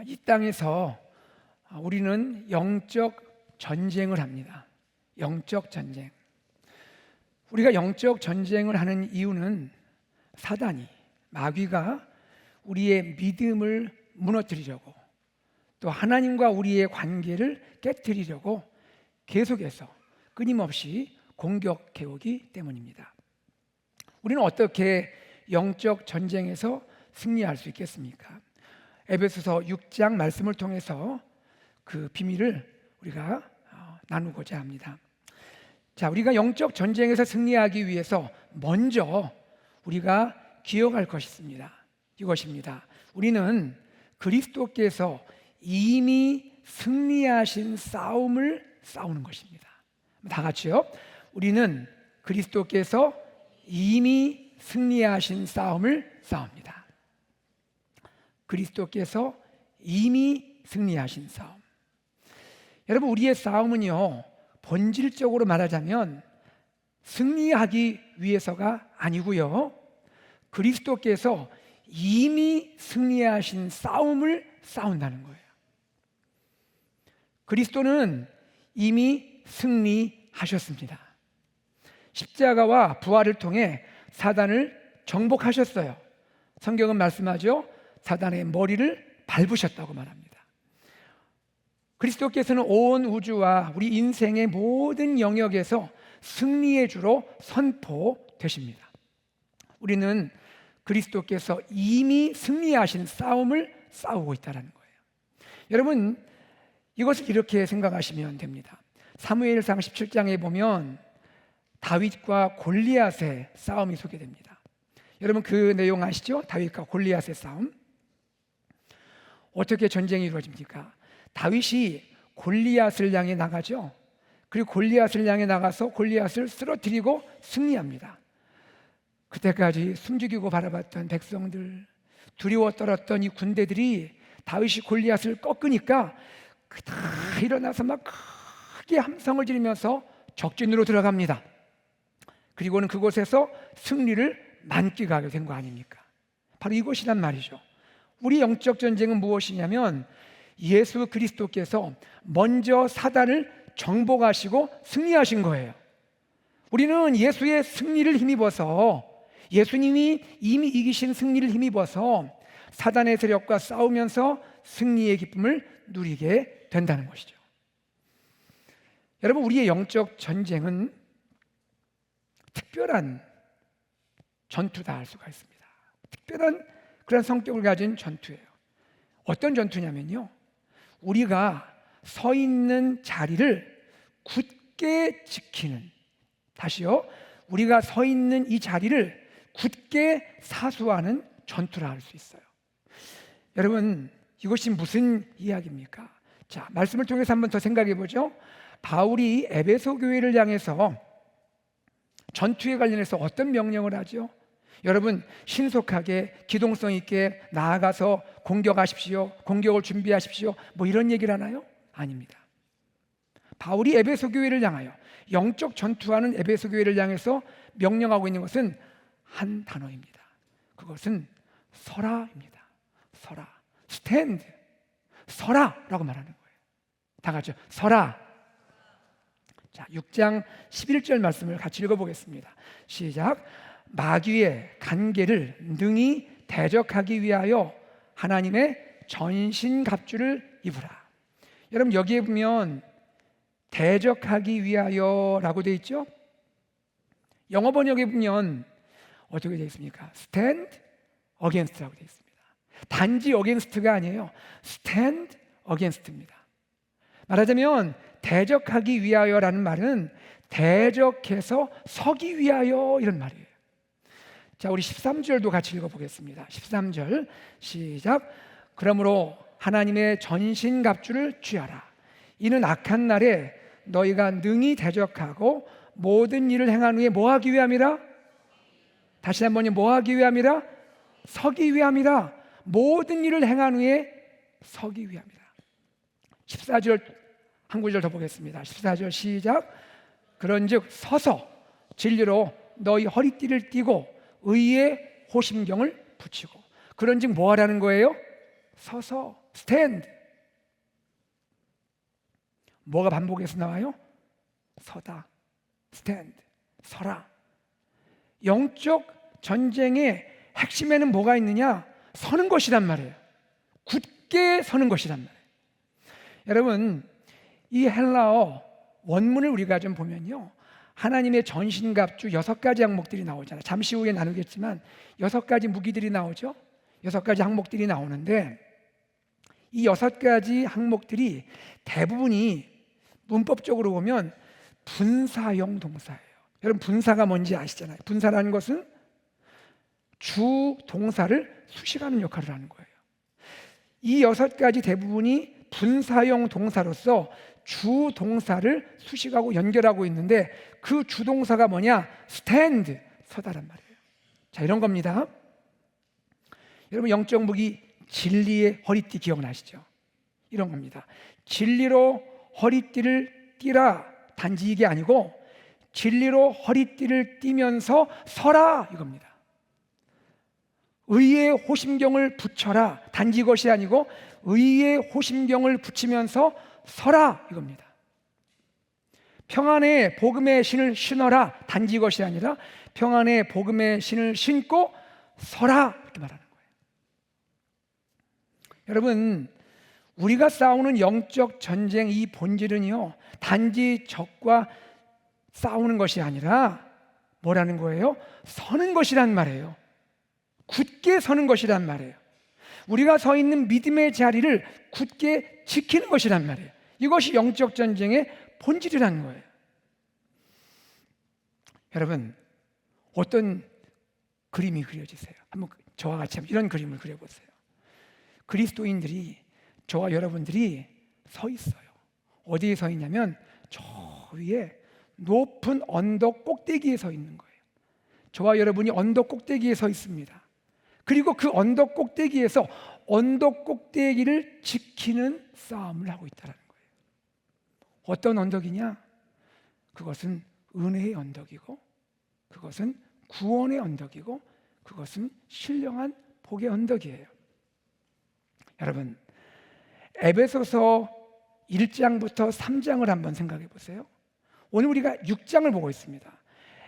이 땅에서 우리는 영적 전쟁을 합니다. 영적 전쟁. 우리가 영적 전쟁을 하는 이유는 사단이, 마귀가 우리의 믿음을 무너뜨리려고, 또 하나님과 우리의 관계를 깨뜨리려고 계속해서 끊임없이 공격해오기 때문입니다. 우리는 어떻게 영적 전쟁에서 승리할 수 있겠습니까? 에베소서 6장 말씀을 통해서 그 비밀을 우리가 나누고자 합니다. 자, 우리가 영적 전쟁에서 승리하기 위해서 먼저 우리가 기억할 것이 있습니다. 이것입니다. 우리는 그리스도께서 이미 승리하신 싸움을 싸우는 것입니다. 다 같이요. 우리는 그리스도께서 이미 승리하신 싸움을 싸웁니다. 그리스도께서 이미 승리하신 싸움. 여러분, 우리의 싸움은요, 본질적으로 말하자면 승리하기 위해서가 아니고요, 그리스도께서 이미 승리하신 싸움을 싸운다는 거예요. 그리스도는 이미 승리하셨습니다. 십자가와 부활을 통해 사단을 정복하셨어요. 성경은 말씀하죠. 사단의 머리를 밟으셨다고 말합니다. 그리스도께서는 온 우주와 우리 인생의 모든 영역에서 승리의 주로 선포되십니다. 우리는 그리스도께서 이미 승리하신 싸움을 싸우고 있다는 거예요. 여러분, 이것을 이렇게 생각하시면 됩니다. 사무엘상 17장에 보면 다윗과 골리앗의 싸움이 소개됩니다. 여러분, 그 내용 아시죠? 다윗과 골리앗의 싸움. 어떻게 전쟁이 이루어집니까? 다윗이 골리앗을 향해 나가죠. 그리고 골리앗을 향해 나가서 골리앗을 쓰러뜨리고 승리합니다. 그때까지 숨죽이고 바라봤던 백성들, 두려워 떨었던 이 군대들이 다윗이 골리앗을 꺾으니까 다 일어나서 막 크게 함성을 지르면서 적진으로 들어갑니다. 그리고는 그곳에서 승리를 만끽하게 된 거 아닙니까? 바로 이것이란 말이죠. 우리 영적 전쟁은 무엇이냐면 예수 그리스도께서 먼저 사단을 정복하시고 승리하신 거예요. 우리는 예수의 승리를 힘입어서, 예수님이 이미 이기신 승리를 힘입어서 사단의 세력과 싸우면서 승리의 기쁨을 누리게 된다는 것이죠. 여러분, 우리의 영적 전쟁은 특별한 전투다 할 수가 있습니다. 특별한 그런 성격을 가진 전투예요. 어떤 전투냐면요, 우리가 서 있는 자리를 굳게 지키는, 다시요, 우리가 서 있는 이 자리를 굳게 사수하는 전투라 할 수 있어요. 여러분, 이것이 무슨 이야기입니까? 자, 말씀을 통해서 한번 더 생각해 보죠. 바울이 에베소 교회를 향해서 전투에 관련해서 어떤 명령을 하죠? 여러분, 신속하게 기동성 있게 나아가서 공격하십시오, 공격을 준비하십시오, 뭐 이런 얘기를 하나요? 아닙니다. 바울이 에베소 교회를 향하여, 영적 전투하는 에베소 교회를 향해서 명령하고 있는 것은 한 단어입니다. 그것은 서라입니다. 서라, 스탠드, 서라라고 말하는 거예요. 다 같이 서라. 자, 6장 11절 말씀을 같이 읽어보겠습니다. 시작. 마귀의 간계를 능히 대적하기 위하여 하나님의 전신갑주를 입으라. 여러분, 여기에 보면 대적하기 위하여라고 되어 있죠? 영어 번역에 보면 어떻게 되어 있습니까? stand against라고 되어 있습니다. 단지 against가 아니에요. stand against입니다. 말하자면 대적하기 위하여라는 말은 대적해서 서기 위하여, 이런 말이에요. 자, 우리 13절도 같이 읽어보겠습니다. 13절 시작. 그러므로 하나님의 전신갑주를 취하라. 이는 악한 날에 너희가 능히 대적하고 모든 일을 행한 후에 뭐하기 위함이라? 다시 한번요. 뭐하기 위함이라? 서기 위함이라. 모든 일을 행한 후에 서기 위함이라. 14절 한 구절 더 보겠습니다. 14절 시작. 그런즉 서서 진리로 너희 허리띠를 띠고 의의 호심경을 붙이고. 그런즉 뭐 하라는 거예요? 서서, stand. 뭐가 반복해서 나와요? 서다, stand, 서라. 영적 전쟁의 핵심에는 뭐가 있느냐? 서는 것이란 말이에요. 굳게 서는 것이란 말이에요. 여러분, 이 헬라어 원문을 우리가 좀 보면요, 하나님의 전신갑주 6가지 항목들이 나오잖아요. 잠시 후에 나누겠지만 6가지 무기들이 나오죠. 6가지 항목들이 나오는데 이 6가지 항목들이 대부분이 문법적으로 보면 분사형 동사예요. 여러분, 분사가 뭔지 아시잖아요. 분사라는 것은 주 동사를 수식하는 역할을 하는 거예요. 이 6가지 대부분이 분사형 동사로서 주 동사를 수식하고 연결하고 있는데 그 주 동사가 뭐냐? stand, 서다란 말이에요. 자, 이런 겁니다. 여러분, 영적 무기 진리의 허리띠 기억나시죠? 이런 겁니다. 진리로 허리띠를 띠라, 단지 이게 아니고 진리로 허리띠를 띠면서 서라, 이겁니다. 의의 호심경을 붙여라, 단지 이것이 아니고 의의 호심경을 붙이면서 서라, 이겁니다. 평안의 복음의 신을 신어라, 단지 이것이 아니라 평안의 복음의 신을 신고 서라, 이렇게 말하는 거예요. 여러분, 우리가 싸우는 영적 전쟁 이 본질은요, 단지 적과 싸우는 것이 아니라 뭐라는 거예요? 서는 것이란 말이에요. 굳게 서는 것이란 말이에요. 우리가 서 있는 믿음의 자리를 굳게 지키는 것이란 말이에요. 이것이 영적 전쟁의 본질이라는 거예요. 여러분, 어떤 그림이 그려지세요? 한번 저와 같이 이런 그림을 그려보세요. 그리스도인들이, 저와 여러분들이 서 있어요. 어디에 서 있냐면 저 위에 높은 언덕 꼭대기에 서 있는 거예요. 저와 여러분이 언덕 꼭대기에 서 있습니다. 그리고 그 언덕 꼭대기에서 언덕 꼭대기를 지키는 싸움을 하고 있다는 거예요. 어떤 언덕이냐? 그것은 은혜의 언덕이고, 그것은 구원의 언덕이고, 그것은 신령한 복의 언덕이에요. 여러분, 에베소서 1장부터 3장을 한번 생각해 보세요. 오늘 우리가 6장을 보고 있습니다.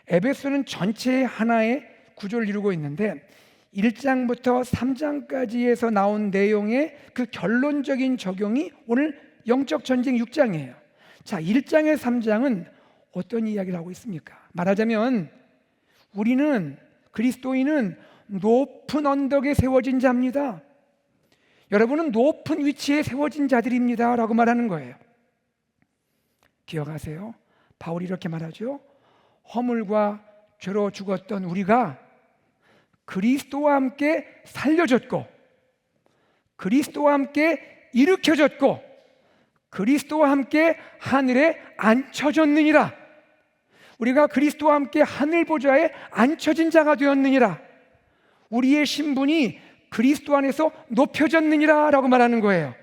에베소는 전체의 하나의 구조를 이루고 있는데 1장부터 3장까지에서 나온 내용의 그 결론적인 적용이 오늘 영적 전쟁 6장이에요. 자, 1장에 3장은 어떤 이야기를 하고 있습니까? 말하자면 우리는, 그리스도인은 높은 언덕에 세워진 자입니다. 여러분은 높은 위치에 세워진 자들입니다 라고 말하는 거예요. 기억하세요? 바울이 이렇게 말하죠. 허물과 죄로 죽었던 우리가 그리스도와 함께 살려졌고, 그리스도와 함께 일으켜졌고, 그리스도와 함께 하늘에 앉혀졌느니라. 우리가 그리스도와 함께 하늘 보좌에 앉혀진 자가 되었느니라. 우리의 신분이 그리스도 안에서 높여졌느니라 라고 말하는 거예요.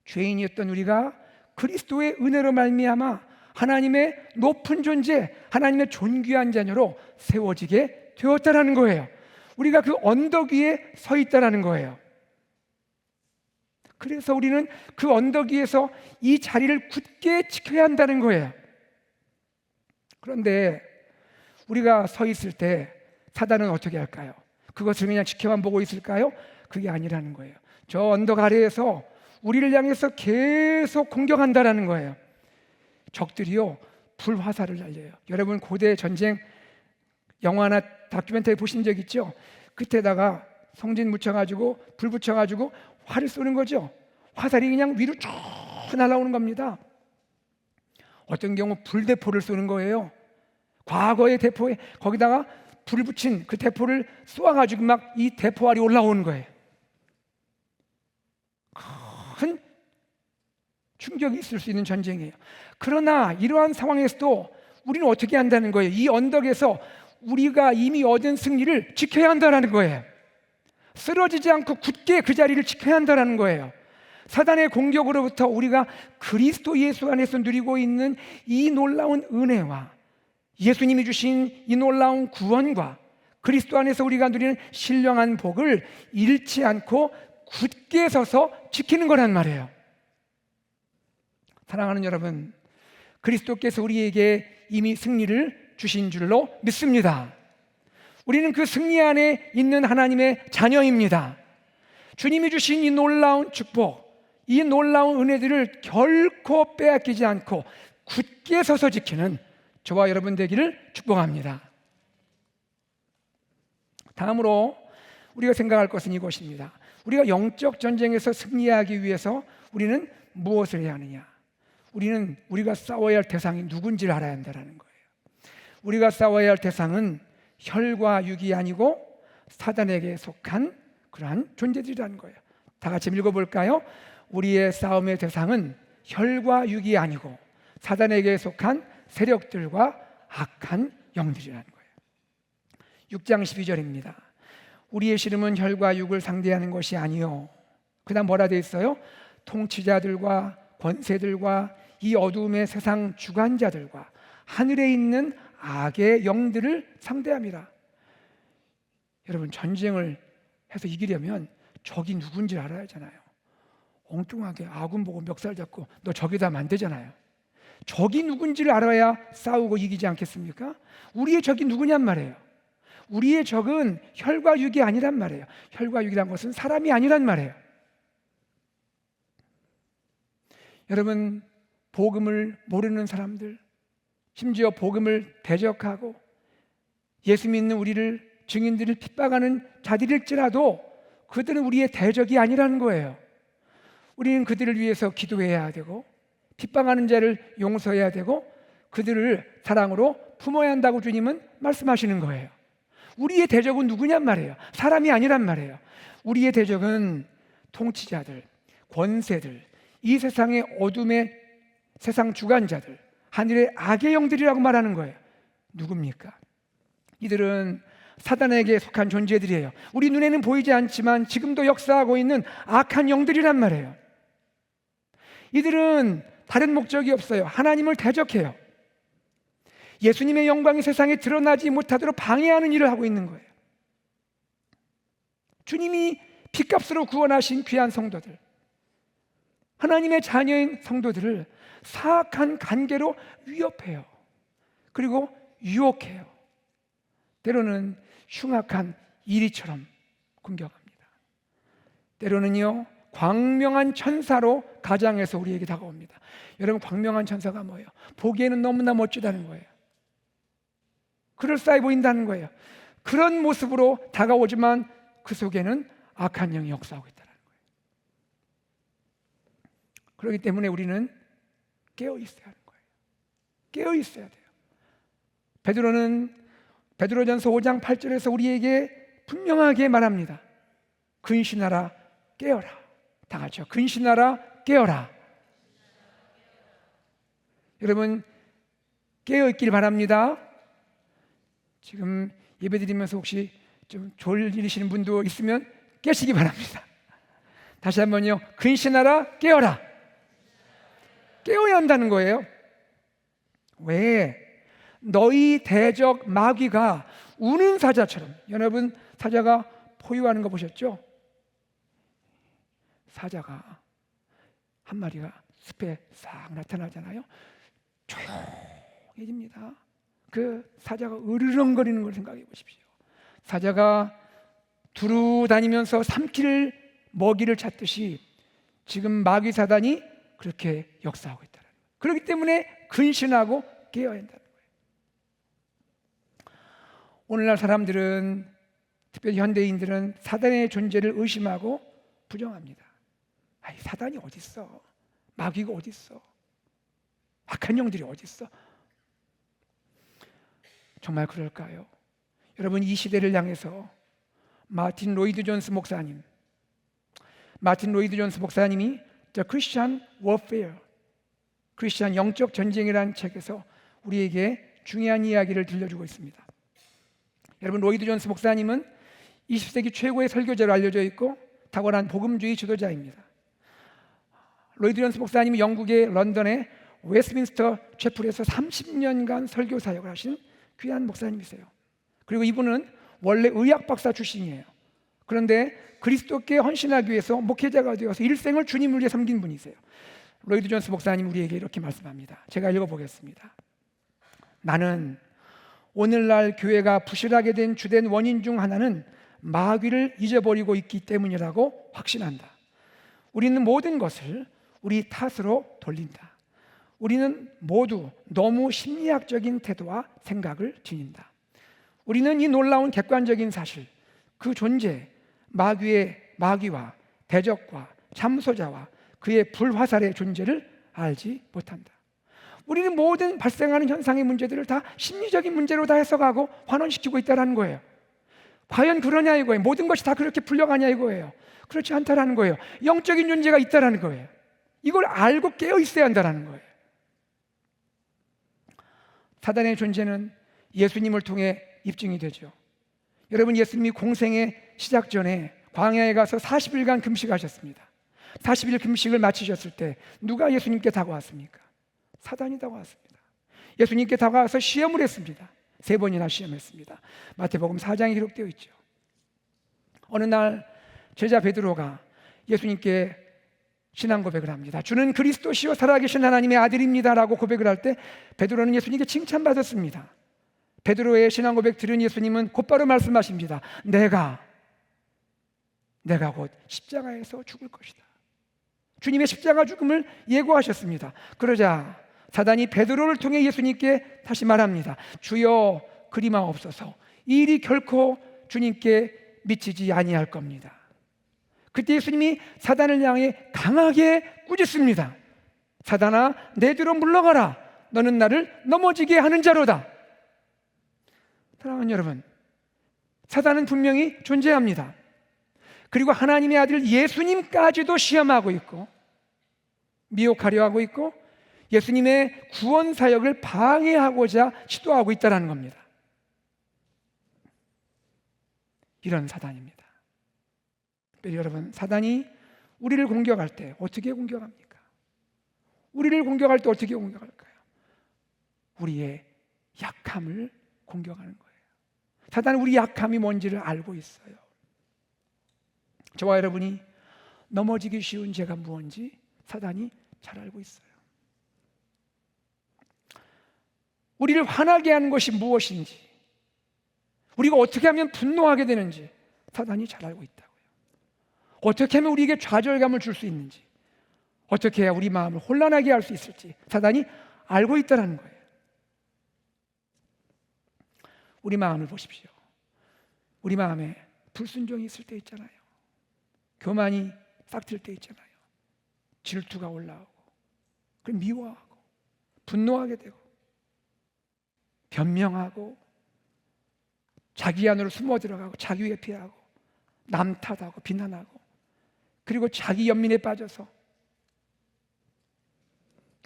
죄인이었던 우리가 그리스도의 은혜로 말미암아 하나님의 높은 존재, 하나님의 존귀한 자녀로 세워지게 되었다라는 거예요. 우리가 그 언덕 위에 서 있다라는 거예요. 그래서 우리는 그 언덕 위에서 이 자리를 굳게 지켜야 한다는 거예요. 그런데 우리가 서 있을 때 사단은 어떻게 할까요? 그것을 그냥 지켜만 보고 있을까요? 그게 아니라는 거예요. 저 언덕 아래에서 우리를 향해서 계속 공격한다라는 거예요. 적들이요, 불화살을 날려요. 여러분, 고대 전쟁 영화나 다큐멘터리 보신 적 있죠? 끝에다가 성진 묻혀가지고 불 붙여가지고 활을 쏘는 거죠. 화살이 그냥 위로 쭉 날아오는 겁니다. 어떤 경우 불대포를 쏘는 거예요. 과거의 대포에 거기다가 불 붙인 그 대포를 쏘아가지고 막 이 대포알이 올라오는 거예요. 큰 충격이 있을 수 있는 전쟁이에요. 그러나 이러한 상황에서도 우리는 어떻게 한다는 거예요? 이 언덕에서 우리가 이미 얻은 승리를 지켜야 한다는 거예요. 쓰러지지 않고 굳게 그 자리를 지켜야 한다는 거예요. 사단의 공격으로부터 우리가 그리스도 예수 안에서 누리고 있는 이 놀라운 은혜와 예수님이 주신 이 놀라운 구원과 그리스도 안에서 우리가 누리는 신령한 복을 잃지 않고 굳게 서서 지키는 거란 말이에요. 사랑하는 여러분, 그리스도께서 우리에게 이미 승리를 주신 줄로 믿습니다. 우리는 그 승리 안에 있는 하나님의 자녀입니다. 주님이 주신 이 놀라운 축복, 이 놀라운 은혜들을 결코 빼앗기지 않고 굳게 서서 지키는 저와 여러분 되기를 축복합니다. 다음으로 우리가 생각할 것은 이것입니다. 우리가 영적 전쟁에서 승리하기 위해서 우리는 무엇을 해야 하느냐? 우리가 싸워야 할 대상이 누군지를 알아야 한다는 거예요. 우리가 싸워야 할 대상은 혈과 육이 아니고 사단에게 속한 그러한 존재들이라는 거예요. 다 같이 읽어볼까요? 우리의 싸움의 대상은 혈과 육이 아니고 사단에게 속한 세력들과 악한 영들이라는 거예요. 6장 12절입니다. 우리의 씨름은 혈과 육을 상대하는 것이 아니요. 그 다음 뭐라 되어 있어요? 통치자들과 권세들과 이 어두움의 세상 주관자들과 하늘에 있는 악의 영들을 상대함이라. 여러분, 전쟁을 해서 이기려면 적이 누군지 알아야 하잖아요. 엉뚱하게 아군 보고 멱살 잡고 너 적이다 하면 안 되잖아요. 적이 누군지를 알아야 싸우고 이기지 않겠습니까? 우리의 적이 누구냔 말이에요. 우리의 적은 혈과 육이 아니란 말이에요. 혈과 육이란 것은 사람이 아니란 말이에요. 여러분, 복음을 모르는 사람들, 심지어 복음을 대적하고 예수 믿는 우리를, 증인들을 핍박하는 자들일지라도 그들은 우리의 대적이 아니라는 거예요. 우리는 그들을 위해서 기도해야 되고 핍박하는 자를 용서해야 되고 그들을 사랑으로 품어야 한다고 주님은 말씀하시는 거예요. 우리의 대적은 누구냔 말이에요. 사람이 아니란 말이에요. 우리의 대적은 통치자들, 권세들, 이 세상의 어둠의 세상 주관자들, 하늘의 악의 영들이라고 말하는 거예요. 누굽니까? 이들은 사단에게 속한 존재들이에요. 우리 눈에는 보이지 않지만 지금도 역사하고 있는 악한 영들이란 말이에요. 이들은 다른 목적이 없어요. 하나님을 대적해요. 예수님의 영광이 세상에 드러나지 못하도록 방해하는 일을 하고 있는 거예요. 주님이 핏값으로 구원하신 귀한 성도들, 하나님의 자녀인 성도들을 사악한 관계로 위협해요. 그리고 유혹해요. 때로는 흉악한 이리처럼 공격합니다. 때로는요, 광명한 천사로 가장해서 우리에게 다가옵니다. 여러분, 광명한 천사가 뭐예요? 보기에는 너무나 멋지다는 거예요. 그럴싸해 보인다는 거예요. 그런 모습으로 다가오지만 그 속에는 악한 영이 역사하고 있다는 거예요. 그렇기 때문에 우리는 깨어 있어야 하는 거예요. 깨어 있어야 돼요. 베드로전서 5장 8절에서 우리에게 분명하게 말합니다. 근신하라, 깨어라. 다 같이요. 근신하라, 깨어라. 여러분, 깨어 있길 바랍니다. 지금 예배드리면서 혹시 좀 졸리시는 분도 있으면 깨시기 바랍니다. 다시 한번요. 근신하라, 깨어라. 깨어야 한다는 거예요. 왜? 너희 대적 마귀가 우는 사자처럼. 여러분, 사자가 포효하는 거 보셨죠? 사자가 한 마리가 숲에 싹 나타나잖아요. 조용해집니다. 그 사자가 으르렁거리는 걸 생각해 보십시오. 사자가 두루 다니면서 삼킬 먹이를 찾듯이 지금 마귀 사단이 그렇게 역사하고 있다는 거예요. 그렇기 때문에 근신하고 깨어야 한다는 거예요. 오늘날 사람들은, 특별히 현대인들은 사단의 존재를 의심하고 부정합니다. 아니, 사단이 어디 있어? 마귀가 어디 있어? 악한 영들이 어디 있어? 정말 그럴까요? 여러분, 이 시대를 향해서 마틴 로이드 존스 목사님이 The Christian Warfare, 크리스천 영적 전쟁이라는 책에서 우리에게 중요한 이야기를 들려주고 있습니다. 여러분, 로이드 존스 목사님은 20세기 최고의 설교자로 알려져 있고 탁월한 복음주의 지도자입니다. 로이드 존스 목사님이 영국의 런던의 웨스트민스터 채플에서 30년간 설교 사역을 하신 귀한 목사님이세요. 그리고 이분은 원래 의학 박사 출신이에요. 그런데 그리스도께 헌신하기 위해서 목회자가 되어서 일생을 주님을 위해 섬긴 분이세요. 로이드 존스 목사님 우리에게 이렇게 말씀합니다. 제가 읽어보겠습니다. 나는 오늘날 교회가 부실하게 된 주된 원인 중 하나는 마귀를 잊어버리고 있기 때문이라고 확신한다. 우리는 모든 것을 우리 탓으로 돌린다. 우리는 모두 너무 심리학적인 태도와 생각을 지닌다. 우리는 이 놀라운 객관적인 사실, 그 존재, 마귀와 대적과 참소자와 그의 불화살의 존재를 알지 못한다. 우리는 모든 발생하는 현상의 문제들을 다 심리적인 문제로 다 해석하고 환원시키고 있다는 거예요. 과연 그러냐 이거예요. 모든 것이 다 그렇게 풀려가냐 이거예요. 그렇지 않다라는 거예요. 영적인 존재가 있다라는 거예요. 이걸 알고 깨어 있어야 한다는 거예요. 사단의 존재는 예수님을 통해 입증이 되죠. 여러분, 예수님이 공생의 시작 전에 광야에 가서 40일간 금식하셨습니다. 40일 금식을 마치셨을 때 누가 예수님께 다가왔습니까? 사단이 다가왔습니다. 예수님께 다가와서 시험을 했습니다. 3번이나 시험했습니다. 마태복음 4장에 기록되어 있죠. 어느 날 제자 베드로가 예수님께 신앙 고백을 합니다. 주는 그리스도시요 살아계신 하나님의 아들입니다 라고 고백을 할 때 베드로는 예수님께 칭찬받았습니다. 베드로의 신앙 고백 들은 예수님은 곧바로 말씀하십니다. 내가 곧 십자가에서 죽을 것이다. 주님의 십자가 죽음을 예고하셨습니다. 그러자 사단이 베드로를 통해 예수님께 다시 말합니다. 주여 그리마옵소서. 이 일이 결코 주님께 미치지 아니할 겁니다. 그때 예수님이 사단을 향해 강하게 꾸짖습니다. 사단아, 내 뒤로 물러가라. 너는 나를 넘어지게 하는 자로다. 사랑하는 여러분, 사단은 분명히 존재합니다. 그리고 하나님의 아들 예수님까지도 시험하고 있고 미혹하려 하고 있고 예수님의 구원 사역을 방해하고자 시도하고 있다는 겁니다. 이런 사단입니다. 여러분, 사단이 우리를 공격할 때 어떻게 공격합니까? 우리를 공격할 때 어떻게 공격할까요? 우리의 약함을 공격하는 거예요. 사단은 우리 약함이 뭔지를 알고 있어요. 저와 여러분이 넘어지기 쉬운 죄가 무엇인지 사단이 잘 알고 있어요. 우리를 화나게 하는 것이 무엇인지, 우리가 어떻게 하면 분노하게 되는지 사단이 잘 알고 있다고요. 어떻게 하면 우리에게 좌절감을 줄 수 있는지, 어떻게 해야 우리 마음을 혼란하게 할 수 있을지 사단이 알고 있다는 거예요. 우리 마음을 보십시오. 우리 마음에 불순종이 있을 때 있잖아요. 교만이 싹틀 때 있잖아요. 질투가 올라오고, 그걸 미워하고, 분노하게 되고, 변명하고, 자기 안으로 숨어 들어가고, 자기 회피하고, 남 탓하고, 비난하고, 그리고 자기 연민에 빠져서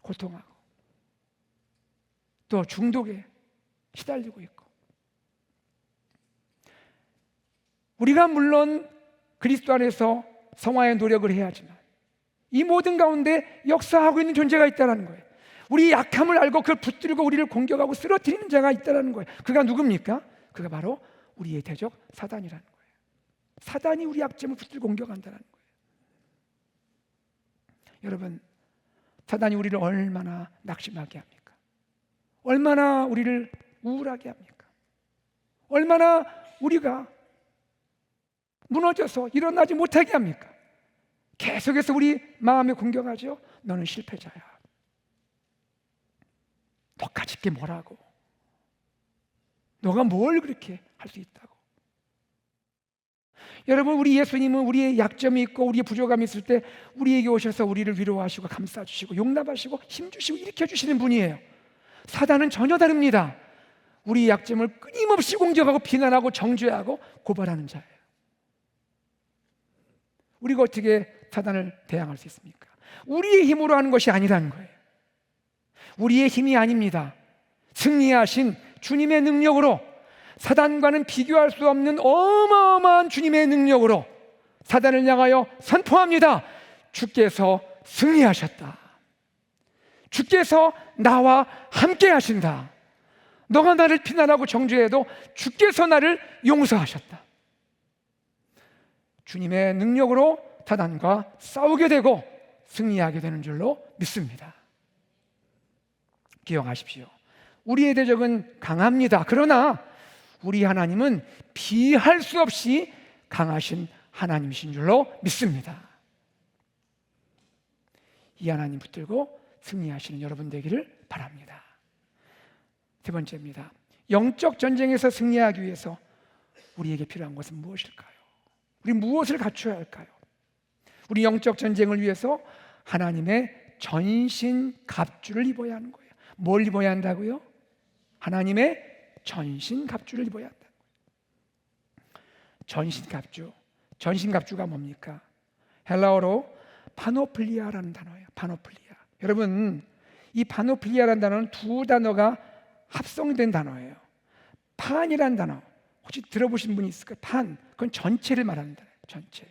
고통하고, 또 중독에 시달리고 있고, 우리가 물론 그리스도 안에서 성화의 노력을 해야 하지만 이 모든 가운데 역사하고 있는 존재가 있다는 거예요. 우리 약함을 알고 그걸 붙들고 우리를 공격하고 쓰러뜨리는 자가 있다는 거예요. 그가 누굽니까? 그가 바로 우리의 대적 사단이라는 거예요. 사단이 우리 약점을 붙들고 공격한다는 거예요. 여러분, 사단이 우리를 얼마나 낙심하게 합니까? 얼마나 우리를 우울하게 합니까? 얼마나 우리가 무너져서 일어나지 못하게 합니까? 계속해서 우리 마음에 공격하죠. 너는 실패자야. 너까짓 게 뭐라고? 너가 뭘 그렇게 할 수 있다고? 여러분, 우리 예수님은 우리의 약점이 있고 우리의 부족함이 있을 때 우리에게 오셔서 우리를 위로하시고 감싸주시고 용납하시고 힘주시고 일으켜주시는 분이에요. 사단은 전혀 다릅니다. 우리의 약점을 끊임없이 공격하고 비난하고 정죄하고 고발하는 자예요. 우리가 어떻게 사단을 대항할 수 있습니까? 우리의 힘으로 하는 것이 아니라는 거예요. 우리의 힘이 아닙니다. 승리하신 주님의 능력으로, 사단과는 비교할 수 없는 어마어마한 주님의 능력으로 사단을 향하여 선포합니다. 주께서 승리하셨다. 주께서 나와 함께 하신다. 너가 나를 비난하고 정죄해도 주께서 나를 용서하셨다. 주님의 능력으로 사단과 싸우게 되고 승리하게 되는 줄로 믿습니다. 기억하십시오. 우리의 대적은 강합니다. 그러나 우리 하나님은 비할 수 없이 강하신 하나님이신 줄로 믿습니다. 이 하나님 붙들고 승리하시는 여러분 되기를 바랍니다. 세 번째입니다. 영적 전쟁에서 승리하기 위해서 우리에게 필요한 것은 무엇일까요? 우리 무엇을 갖춰야 할까요? 우리 영적 전쟁을 위해서 하나님의 전신갑주를 입어야 하는 거예요. 뭘 입어야 한다고요? 하나님의 전신갑주를 입어야 한다. 전신갑주. 전신갑주가 뭡니까? 헬라어로 파노플리아라는 단어예요. 파노플리아. 여러분, 이 파노플리아라는 단어는 두 단어가 합성된 단어예요. 판이라는 단어 혹시 들어보신 분이 있을까요? 판, 그건 전체를 말하는 단어예요. 전체.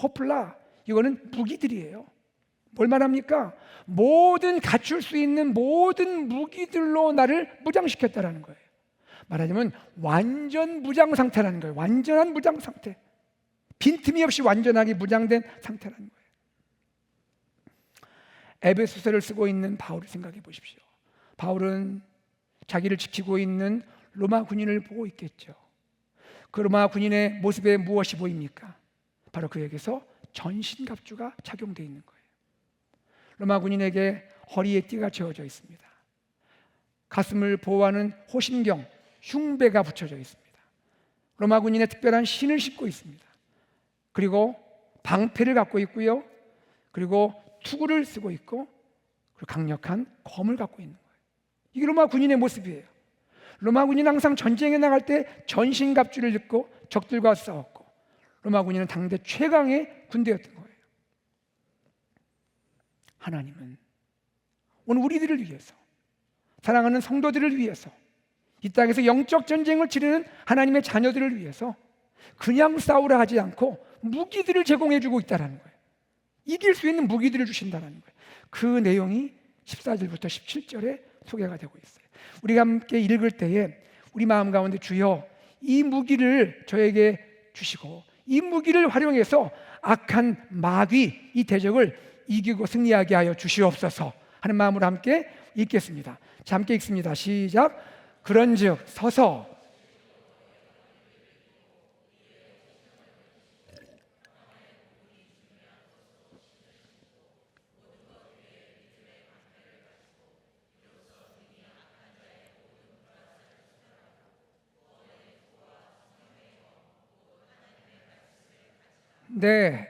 호플라, 이거는 무기들이에요. 뭘 말합니까? 모든 갖출 수 있는 모든 무기들로 나를 무장시켰다라는 거예요. 말하자면 완전 무장 상태라는 거예요. 완전한 무장 상태. 빈틈이 없이 완전하게 무장된 상태라는 거예요. 에베소서를 쓰고 있는 바울을 생각해 보십시오. 바울은 자기를 지키고 있는 로마 군인을 보고 있겠죠. 그 로마 군인의 모습에 무엇이 보입니까? 바로 그에게서 전신갑주가 착용되어 있는 거예요. 로마 군인에게 허리에 띠가 채워져 있습니다. 가슴을 보호하는 호신경, 흉배가 붙여져 있습니다. 로마 군인의 특별한 신을 신고 있습니다. 그리고 방패를 갖고 있고요. 그리고 투구를 쓰고 있고, 그리고 강력한 검을 갖고 있는 거예요. 이게 로마 군인의 모습이에요. 로마 군인은 항상 전쟁에 나갈 때 전신갑주를 입고 적들과 싸웠고, 로마 군인은 당대 최강의 군대였던 거예요. 하나님은 오늘 우리들을 위해서, 사랑하는 성도들을 위해서, 이 땅에서 영적 전쟁을 치르는 하나님의 자녀들을 위해서 그냥 싸우라 하지 않고 무기들을 제공해 주고 있다는 거예요. 이길 수 있는 무기들을 주신다는 거예요. 그 내용이 14절부터 17절에 소개가 되고 있어요. 우리가 함께 읽을 때에 우리 마음 가운데 주여 이 무기를 저에게 주시고 이 무기를 활용해서 악한 마귀, 이 대적을 이기고 승리하게 하여 주시옵소서 하는 마음으로 함께 읽겠습니다. 자, 함께 읽습니다. 시작. 그런즉 서서 네,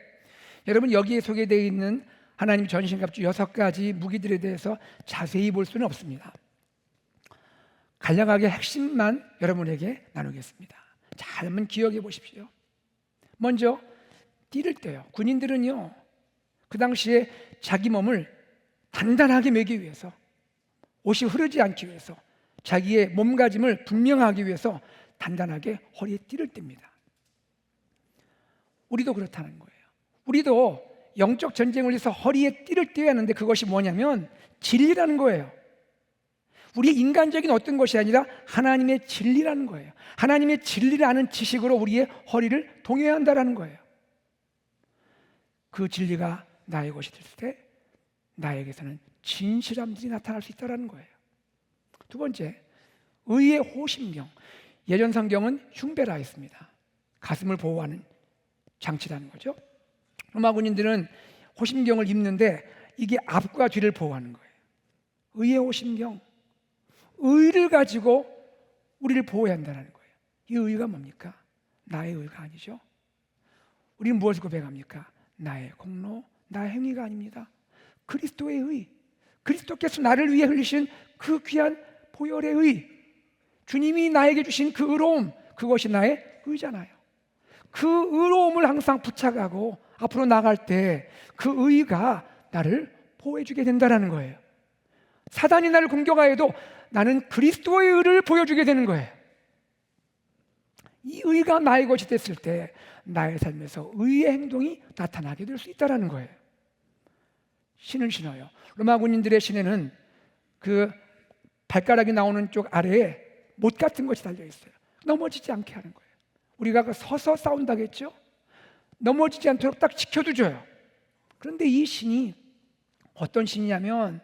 여러분 여기에 소개되어 있는 하나님 전신갑주 6가지 무기들에 대해서 자세히 볼 수는 없습니다. 간략하게 핵심만 여러분에게 나누겠습니다. 잘 한번 기억해 보십시오. 먼저 띠를 떼요. 군인들은요, 그 당시에 자기 몸을 단단하게 매기 위해서, 옷이 흐르지 않기 위해서, 자기의 몸가짐을 분명하기 위해서 단단하게 허리에 띠를 띱니다. 우리도 그렇다는 거예요. 우리도 영적 전쟁을 위해서 허리에 띠를 떼야 하는데 그것이 뭐냐면 진리라는 거예요. 우리의 인간적인 어떤 것이 아니라 하나님의 진리라는 거예요. 하나님의 진리를 아는 지식으로 우리의 허리를 동여야 한다는 거예요. 그 진리가 나의 것이 될 때 나에게서는 진실함들이 나타날 수 있다는 거예요. 두 번째, 의의 호심경. 예전 성경은 흉배라 했습니다. 가슴을 보호하는 장치라는 거죠. 로마 군인들은 호심경을 입는데 이게 앞과 뒤를 보호하는 거예요. 의의 호심경, 의를 가지고 우리를 보호해야 한다는 거예요. 이 의가 뭡니까? 나의 의가 아니죠. 우리는 무엇을 고백합니까? 나의 공로, 나의 행위가 아닙니다. 그리스도의 의, 그리스도께서 나를 위해 흘리신 그 귀한 보혈의 의, 주님이 나에게 주신 그 의로움, 그것이 나의 의잖아요. 그 의로움을 항상 붙잡고 앞으로 나갈 때 그 의가 나를 보호해주게 된다는 거예요. 사단이 나를 공격하여도 나는 그리스도의 의를 보여주게 되는 거예요. 이 의가 나의 것이 됐을 때 나의 삶에서 의의 행동이 나타나게 될 수 있다는 거예요. 신을 신어요. 로마 군인들의 신에는 그 발가락이 나오는 쪽 아래에 못 같은 것이 달려 있어요. 넘어지지 않게 하는 거예요. 우리가 서서 싸운다겠죠? 넘어지지 않도록 딱 지켜도 줘요. 그런데 이 신이 어떤 신이냐면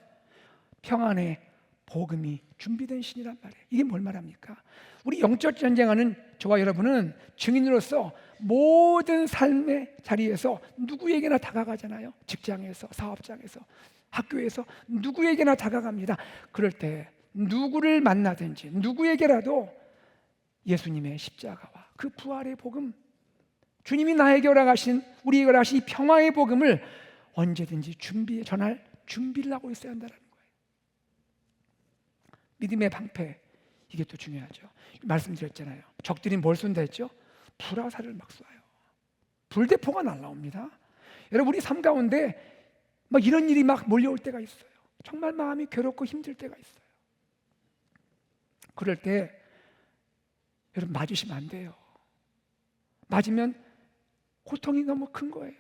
평안의 복음이 준비된 신이란 말이에요. 이게 뭘 말합니까? 우리 영적 전쟁하는 저와 여러분은 증인으로서 모든 삶의 자리에서 누구에게나 다가가잖아요. 직장에서, 사업장에서, 학교에서 누구에게나 다가갑니다. 그럴 때 누구를 만나든지 누구에게라도 예수님의 십자가와 그 부활의 복음, 주님이 나에게 허락하신, 우리에게 허락하신 이 평화의 복음을 언제든지 전할 준비를 하고 있어야 한다는 거예요. 믿음의 방패, 이게 또 중요하죠. 말씀드렸잖아요. 적들이 뭘 쏜다 했죠? 불화살을 막 쏴요. 불대포가 날라옵니다. 여러분, 우리 삶 가운데 막 이런 일이 막 몰려올 때가 있어요. 정말 마음이 괴롭고 힘들 때가 있어요. 그럴 때 여러분, 맞으시면 안 돼요. 맞으면 고통이 너무 큰 거예요.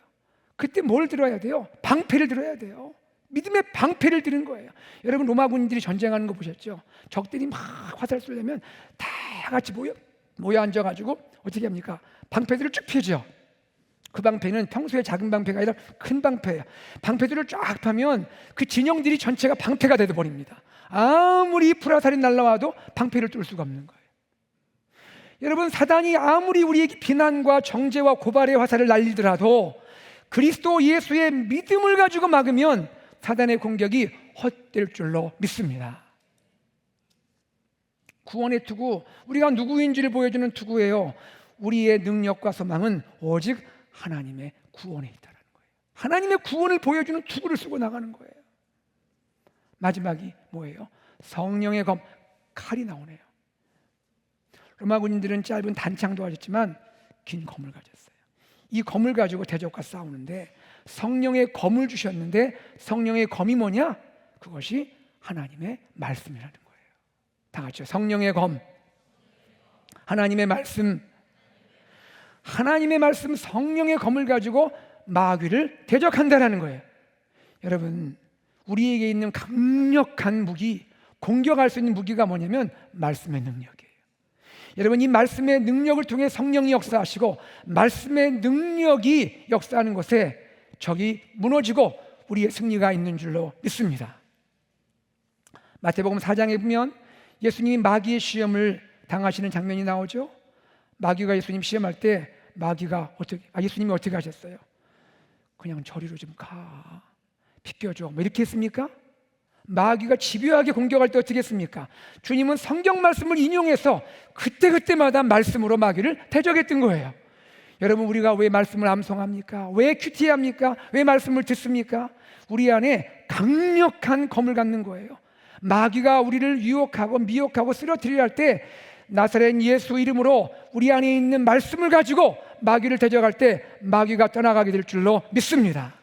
그때 뭘 들어야 돼요? 방패를 들어야 돼요. 믿음의 방패를 드는 거예요. 여러분, 로마 군인들이 전쟁하는 거 보셨죠? 적들이 막 화살 쏘려면 다 같이 모여 앉아가지고 어떻게 합니까? 방패들을 쭉 펴죠. 그 방패는 평소에 작은 방패가 아니라 큰 방패예요. 방패들을 쫙 펴면 그 진영들이 전체가 방패가 되어버립니다. 아무리 불화살이 날라와도 방패를 뚫을 수가 없는 거예요. 여러분, 사단이 아무리 우리에게 비난과 정죄와 고발의 화살을 날리더라도 그리스도 예수의 믿음을 가지고 막으면 사단의 공격이 헛될 줄로 믿습니다. 구원의 투구, 우리가 누구인지를 보여주는 투구예요. 우리의 능력과 소망은 오직 하나님의 구원에 있다는 거예요. 하나님의 구원을 보여주는 투구를 쓰고 나가는 거예요. 마지막이 뭐예요? 성령의 검, 칼이 나오네요. 로마 군인들은 짧은 단창도 가졌지만 긴 검을 가졌어요. 이 검을 가지고 대적과 싸우는데 성령의 검을 주셨는데 성령의 검이 뭐냐? 그것이 하나님의 말씀이라는 거예요. 다 같이요. 성령의 검, 하나님의 말씀, 하나님의 말씀, 성령의 검을 가지고 마귀를 대적한다는 거예요. 여러분, 우리에게 있는 강력한 무기, 공격할 수 있는 무기가 뭐냐면 말씀의 능력이에요. 여러분, 이 말씀의 능력을 통해 성령이 역사하시고 말씀의 능력이 역사하는 곳에 적이 무너지고 우리의 승리가 있는 줄로 믿습니다. 마태복음 4장에 보면 예수님이 마귀의 시험을 당하시는 장면이 나오죠. 마귀가 예수님 시험할 때 예수님이 어떻게 하셨어요? 그냥 저리로 좀 가, 비껴줘, 뭐 이렇게 했습니까? 마귀가 집요하게 공격할 때 어떻게 했습니까? 주님은 성경 말씀을 인용해서 그때마다 말씀으로 마귀를 대적했던 거예요. 여러분, 우리가 왜 말씀을 암송합니까? 왜 큐티합니까? 왜 말씀을 듣습니까? 우리 안에 강력한 검을 갖는 거예요. 마귀가 우리를 유혹하고 미혹하고 쓰러뜨리려 할 때 나사렛 예수 이름으로 우리 안에 있는 말씀을 가지고 마귀를 대적할 때 마귀가 떠나가게 될 줄로 믿습니다.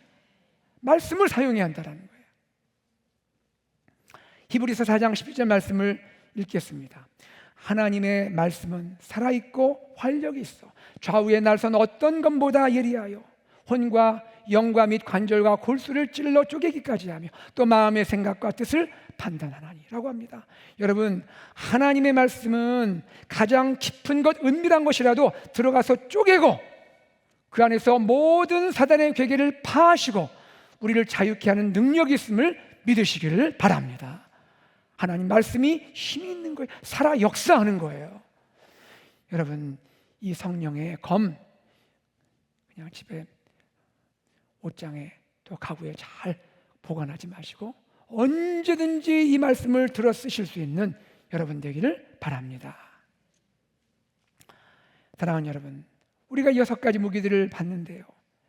말씀을 사용해야 한다는 거예요. 히브리서 4장 11절 말씀을 읽겠습니다. 하나님의 말씀은 살아있고 활력이 있어 좌우의 날선 어떤 것보다 예리하여 혼과 영과 및 관절과 골수를 찔러 쪼개기까지 하며 또 마음의 생각과 뜻을 판단하나니 라고 합니다. 여러분, 하나님의 말씀은 가장 깊은 것, 은밀한 것이라도 들어가서 쪼개고 그 안에서 모든 사단의 괴계를 파하시고 우리를 자유케 하는 능력이 있음을 믿으시기를 바랍니다. 하나님 말씀이 힘이 있는 거예요. 살아 역사하는 거예요. 여러분, 이 성령의 검 그냥 집에 옷장에 또 가구에 잘 보관하지 마시고 언제든지 이 말씀을 들어 쓰실 수 있는 여러분 되기를 바랍니다. 사랑하는 여러분, 우리가 6가지 무기들을 봤는데요,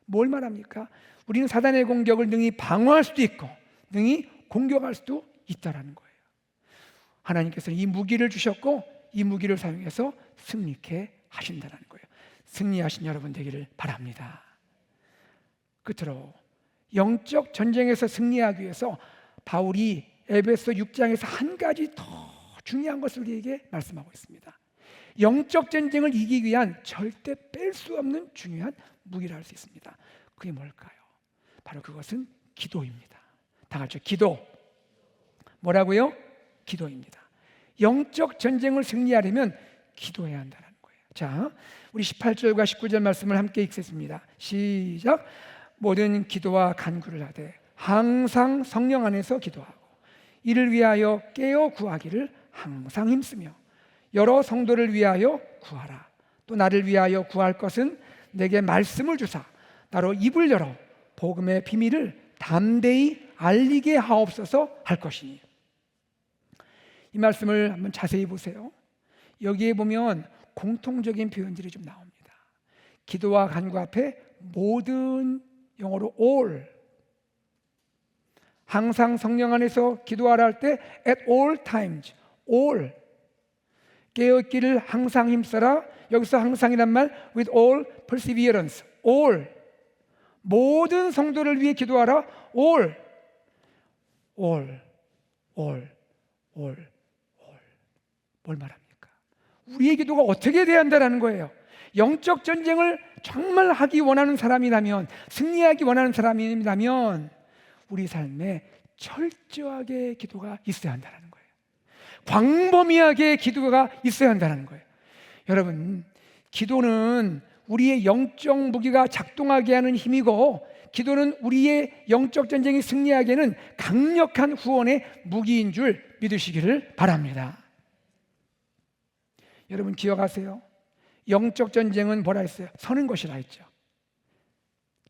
뭘 말합니까? 우리는 사단의 공격을 능히 방어할 수도 있고 능히 공격할 수도 있다라는 거예요. 하나님께서 이 무기를 주셨고 이 무기를 사용해서 승리케 하신다는 거예요. 승리하신 여러분 되기를 바랍니다. 끝으로 영적 전쟁에서 승리하기 위해서 바울이 에베소 6장에서 한 가지 더 중요한 것을 우리에게 말씀하고 있습니다. 영적 전쟁을 이기기 위한 절대 뺄 수 없는 중요한 무기라 할 수 있습니다. 그게 뭘까요? 바로 그것은 기도입니다. 다 같이 기도. 뭐라고요? 기도입니다. 영적 전쟁을 승리하려면 기도해야 한다는 거예요. 자, 우리 18절과 19절 말씀을 함께 읽겠습니다. 시작. 모든 기도와 간구를 하되 항상 성령 안에서 기도하고 이를 위하여 깨어 구하기를 항상 힘쓰며 여러 성도를 위하여 구하라. 또 나를 위하여 구할 것은 내게 말씀을 주사 나로 입을 열어 복음의 비밀을 담대히 알리게 하옵소서 할 것이니. 이 말씀을 한번 자세히 보세요. 여기에 보면 공통적인 표현들이 좀 나옵니다. 기도와 간구 앞에 모든, 영어로 all, 항상 성령 안에서 기도하라 할 때 at all times, all, 깨어있기를 항상 힘써라. 여기서 항상이란 말 with all perseverance, all, 모든 성도를 위해 기도하라. all, all, all, all, all. 뭘 말합니까? 우리의 기도가 어떻게 돼야 한다는 거예요. 영적 전쟁을 정말 하기 원하는 사람이라면, 승리하기 원하는 사람이라면 우리 삶에 철저하게 기도가 있어야 한다는 거예요. 광범위하게 기도가 있어야 한다는 거예요. 여러분, 기도는 우리의 영적 무기가 작동하게 하는 힘이고, 기도는 우리의 영적 전쟁이 승리하기에는 강력한 후원의 무기인 줄 믿으시기를 바랍니다. 여러분 기억하세요. 영적 전쟁은 뭐라 했어요? 서는 것이라 했죠.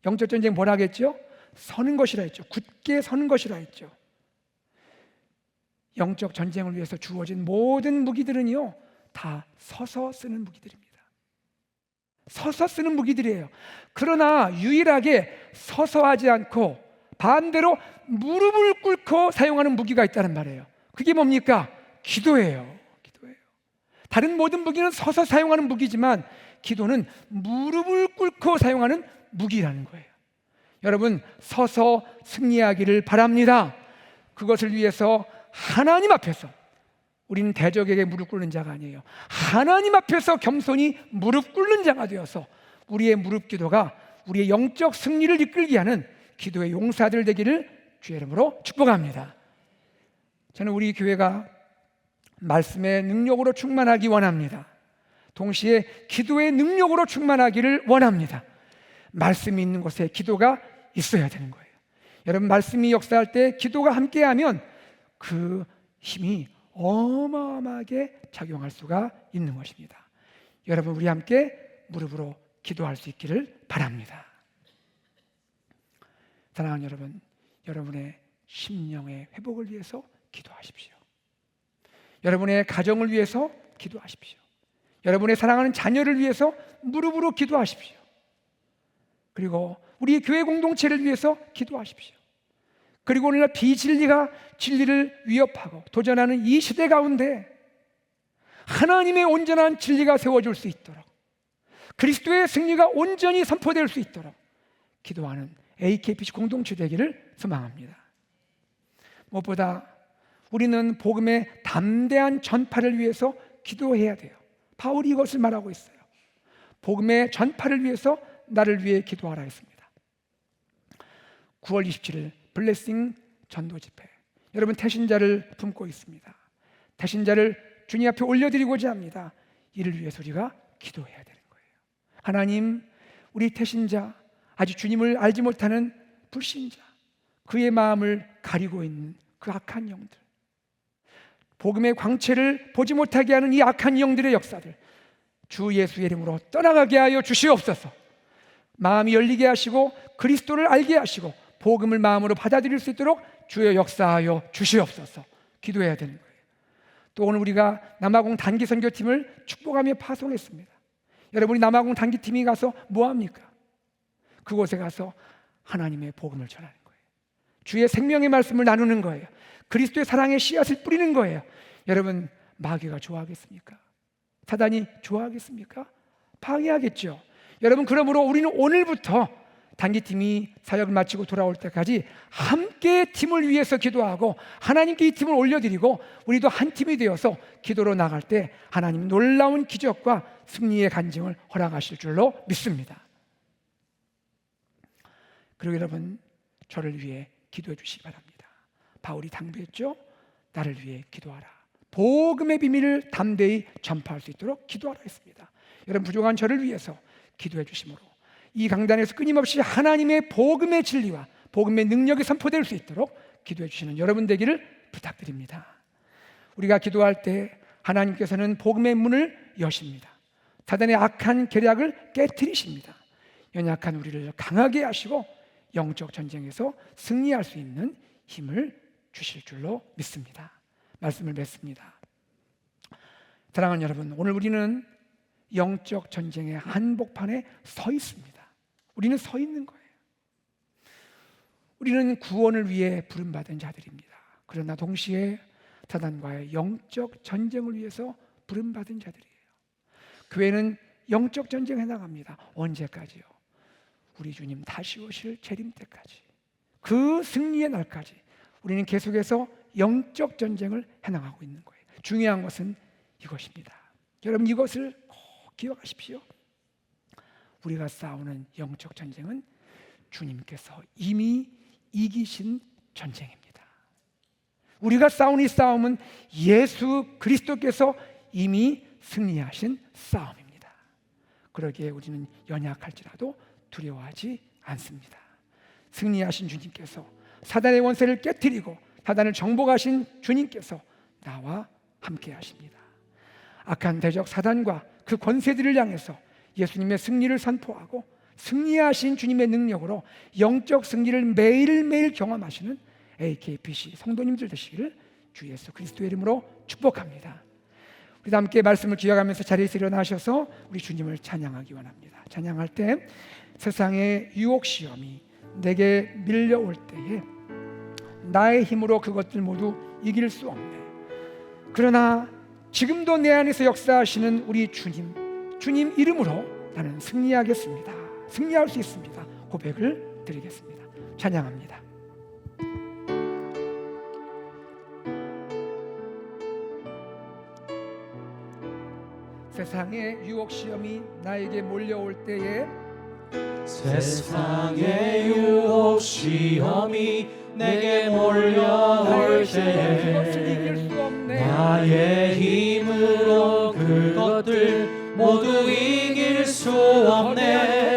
영적 전쟁 뭐라 했죠? 서는 것이라 했죠. 굳게 서는 것이라 했죠. 영적 전쟁을 위해서 주어진 모든 무기들은요, 다 서서 쓰는 무기들입니다. 서서 쓰는 무기들이에요. 그러나 유일하게 서서 하지 않고 반대로 무릎을 꿇고 사용하는 무기가 있다는 말이에요. 그게 뭡니까? 기도예요. 기도예요. 다른 모든 무기는 서서 사용하는 무기지만 기도는 무릎을 꿇고 사용하는 무기라는 거예요. 여러분, 서서 승리하기를 바랍니다. 그것을 위해서 하나님 앞에서, 우리는 대적에게 무릎 꿇는 자가 아니에요. 하나님 앞에서 겸손히 무릎 꿇는 자가 되어서 우리의 무릎 기도가 우리의 영적 승리를 이끌게 하는 기도의 용사들 되기를 주의 이름으로 축복합니다. 저는 우리 교회가 말씀의 능력으로 충만하기 원합니다. 동시에 기도의 능력으로 충만하기를 원합니다. 말씀이 있는 곳에 기도가 있어야 되는 거예요. 여러분, 말씀이 역사할 때 기도가 함께하면 그 힘이 어마어마하게 작용할 수가 있는 것입니다. 여러분, 우리 함께 무릎으로 기도할 수 있기를 바랍니다. 사랑하는 여러분, 여러분의 심령의 회복을 위해서 기도하십시오. 여러분의 가정을 위해서 기도하십시오. 여러분의 사랑하는 자녀를 위해서 무릎으로 기도하십시오. 그리고 우리 교회 공동체를 위해서 기도하십시오. 그리고 오늘날 비진리가 진리를 위협하고 도전하는 이 시대 가운데 하나님의 온전한 진리가 세워질 수 있도록, 그리스도의 승리가 온전히 선포될 수 있도록 기도하는 AKPC 공동체 되기를 소망합니다. 무엇보다 우리는 복음의 담대한 전파를 위해서 기도해야 돼요. 바울이 이것을 말하고 있어요. 복음의 전파를 위해서 나를 위해 기도하라 했습니다. 9월 27일 블레싱 전도 집회, 여러분 태신자를 품고 있습니다. 태신자를 주님 앞에 올려드리고자 합니다. 이를 위해서 우리가 기도해야 되는 거예요. 하나님, 우리 태신자, 아직 주님을 알지 못하는 불신자, 그의 마음을 가리고 있는 그 악한 영들, 복음의 광채를 보지 못하게 하는 이 악한 영들의 역사들, 주 예수의 이름으로 떠나가게 하여 주시옵소서. 마음이 열리게 하시고 그리스도를 알게 하시고 복음을 마음으로 받아들일 수 있도록 주여 역사하여 주시옵소서. 기도해야 되는 거예요. 또 오늘 우리가 남아공 단기 선교팀을 축복하며 파송했습니다. 여러분이 남아공 단기팀이 가서 뭐합니까? 그곳에 가서 하나님의 복음을 전하는 거예요. 주의 생명의 말씀을 나누는 거예요. 그리스도의 사랑의 씨앗을 뿌리는 거예요. 여러분, 마귀가 좋아하겠습니까? 사단이 좋아하겠습니까? 방해하겠죠. 여러분, 그러므로 우리는 오늘부터 단기팀이 사역을 마치고 돌아올 때까지 함께 팀을 위해서 기도하고 하나님께 이 팀을 올려드리고 우리도 한 팀이 되어서 기도로 나갈 때 하나님 놀라운 기적과 승리의 간증을 허락하실 줄로 믿습니다. 그리고 여러분, 저를 위해 기도해 주시기 바랍니다. 바울이 당부했죠. 나를 위해 기도하라. 복음의 비밀을 담대히 전파할 수 있도록 기도하라 했습니다. 여러분 부족한 저를 위해서 기도해 주심으로 이 강단에서 끊임없이 하나님의 복음의 진리와 복음의 능력이 선포될 수 있도록 기도해 주시는 여러분 되기를 부탁드립니다. 우리가 기도할 때 하나님께서는 복음의 문을 여십니다. 사단의 악한 계략을 깨트리십니다. 연약한 우리를 강하게 하시고 영적 전쟁에서 승리할 수 있는 힘을 주실 줄로 믿습니다. 말씀을 맺습니다. 사랑하는 여러분, 오늘 우리는 영적 전쟁의 한복판에 서 있습니다. 우리는 서 있는 거예요. 우리는 구원을 위해 부름받은 자들입니다. 그러나 동시에 사단과의 영적 전쟁을 위해서 부름받은 자들이에요. 교회는 영적 전쟁에 나갑니다. 언제까지요? 우리 주님 다시 오실 재림 때까지, 그 승리의 날까지 우리는 계속해서 영적 전쟁을 해나가고 있는 거예요. 중요한 것은 이것입니다. 여러분, 이것을 꼭 기억하십시오. 우리가 싸우는 영적 전쟁은 주님께서 이미 이기신 전쟁입니다. 우리가 싸우는 이 싸움은 예수 그리스도께서 이미 승리하신 싸움입니다. 그러기에 우리는 연약할지라도 두려워하지 않습니다. 승리하신 주님께서 사단의 원세를 깨뜨리고 사단을 정복하신 주님께서 나와 함께 하십니다. 악한 대적 사단과 그 권세들을 향해서 예수님의 승리를 선포하고 승리하신 주님의 능력으로 영적 승리를 매일매일 경험하시는 AKPC 성도님들 되시기를 주 예수 그리스도의 이름으로 축복합니다. 우리 함께 말씀을 기억하면서 자리에서 일어나셔서 우리 주님을 찬양하기 원합니다. 찬양할 때 세상의 유혹 시험이 내게 밀려올 때에 나의 힘으로 그것들 모두 이길 수 없네. 그러나 지금도 내 안에서 역사하시는 우리 주님 이름으로 나는 승리하겠습니다. 승리할 수 있습니다. 고백을 드리겠습니다. 찬양합니다. 세상의 유혹 시험이 나에게 몰려올 때에 세상의 유혹 시험이 내게 몰려올 때에 나의 힘으로 그것들 모두 이길 수 없네.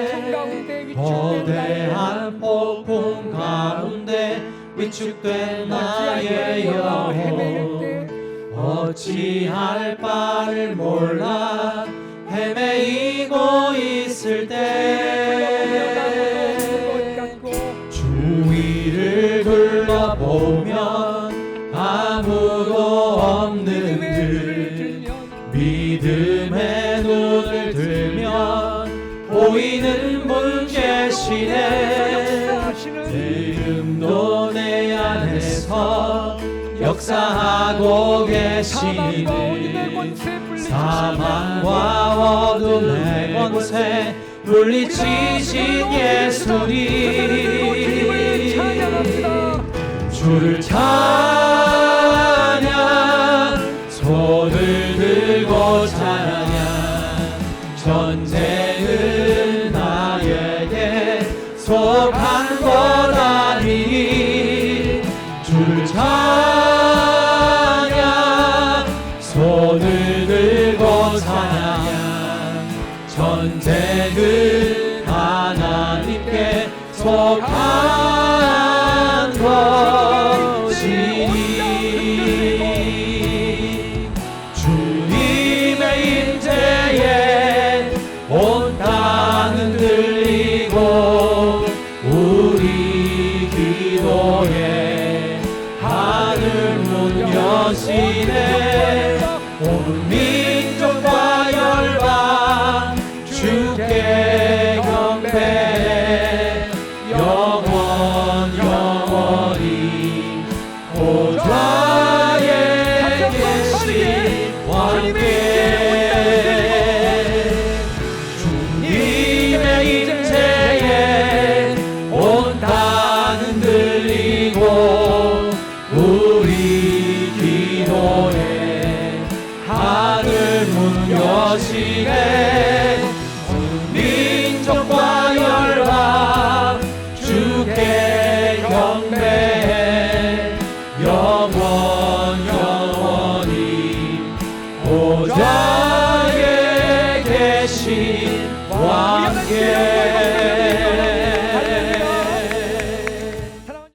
거대한 폭풍 가운데 위축된 나의 영혼 어찌할 바를 몰라 헤매이고 있을 때 주위를 둘러보면 아무도 없는 듯 믿음의 눈을 들면 보이는 분 계시네. 이름도 내 안에서 역사하고 계시니 사망과 어둠의 권세 물리치신 예수님 주를 찬양 손을 들고 찬양 전쟁은 나에게 속한 것 아니니 주를 찬양 손을 들고 찬양 전쟁은 하나님께 속한